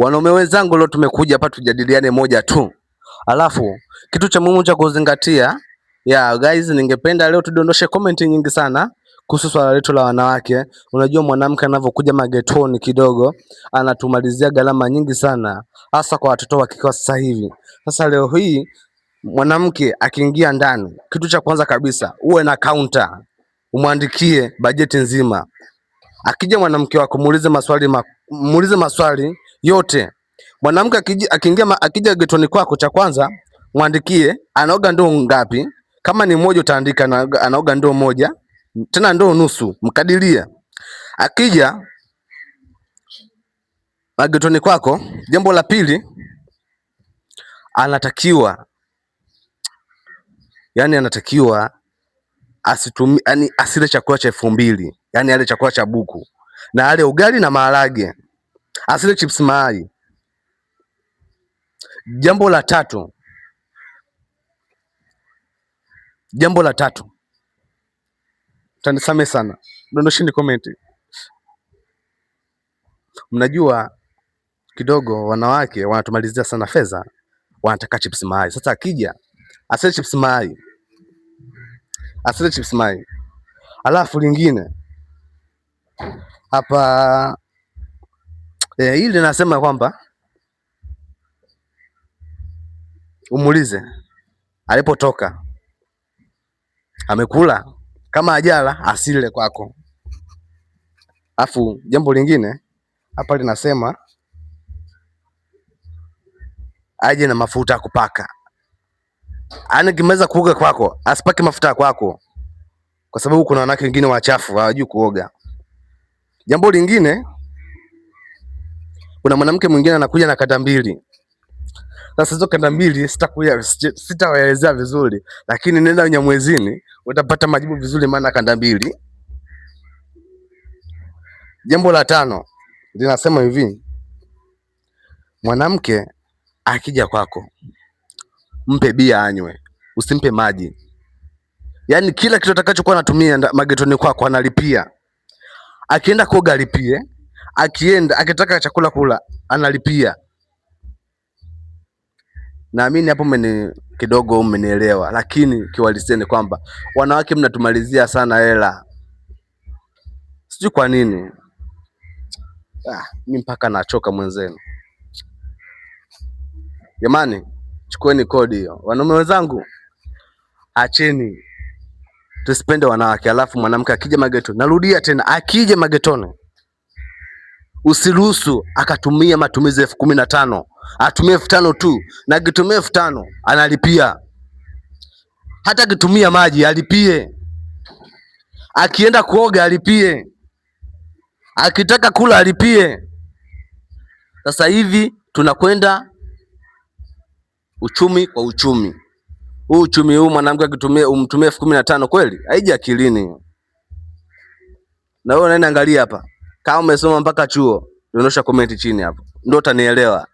Wanaume wenzangu, leo tumekuja hapa tujadiliane moja tu. Alafu kitu cha muhimu cha kuzingatia, guys, ningependa leo tudondoshe comment nyingi sana kuhusu swala letu la wanawake. Unajua mwanamke anavyokuja magetoni kidogo anatumalizia gharama nyingi sana, hasa kwa watoto wa kike sasa hivi. Sasa leo hii mwanamke akiingia ndani, kitu cha kwanza kabisa uwe na counter, umwandikie bajeti nzima. Akija mwanamke wako muulize maswali yote. Mwanamke akija getoni kwako, cha kwanza mwandikie anaoga ndoo ngapi. Kama ni moja utaandika anaoga ndoo moja, tena ndoo nusu, mkadiria. Akija getoni kwako, jambo la pili anatakiwa asile chakula cha 2000, yani ale chakula cha buku, na ale ugali na maharage, asile chips mayai. Jambo la tatu, tanisame sana, dondosheni comment. Mnajua kidogo wanawake wanatumalizia sana fedha, wanataka chips mayai. Sasa akija asile chips mayai. Alafu lingine hapa hili nasema kwamba umuulize alipotoka amekula, kama ajala asile kwako. Alafu jambo lingine hapa linasema aje na mafuta ya kupaka. Yaani kimeweza kuoga kwako asipake mafuta kwako, kwa sababu kuna wanawake wengine wachafu hawajui kuoga. Jambo lingine, kuna mwanamke mwingine anakuja na kanda mbili. Sasa hizo kanda mbili sitawaelezea vizuri, lakini nenda Nyamwezini utapata majibu vizuri, maana kanda mbili. Jambo la 5 linasema hivi, mwanamke akija kwako mpe bia anywe, usimpe maji. Yaani kila kitu atakachokuwa anatumia magetoni kwako analipia. Akienda kuoga alipie, akitaka chakula kula analipia. Naamini hapo kidogo umenielewa, lakini kiuhalisia ni kwamba wanawake mnatumalizia sana hela, sijui kwa nini. Mimi mpaka nachoka mwenzenu. Jamani, chukueni kodi hiyo. Wanaume wenzangu, acheni tusipende wanawake. Alafu mwanamke akija magetoni, narudia tena, akija magetoni usiruhusu akatumia matumizi 15,000, atumie 5,000 tu, na akitumia 5,000 analipia. Hata akitumia maji alipie, akienda kuoga alipie, akitaka kula alipie. Sasa hivi tunakwenda uchumi kwa uchumi. Uchumi huu mwanamke akitumia umtumie 15,000 kweli? Haiji akilini. Na wewe unaenda angalia hapa. Kama umesoma mpaka chuo, dondosha comment chini hapo. Ndio utanielewa.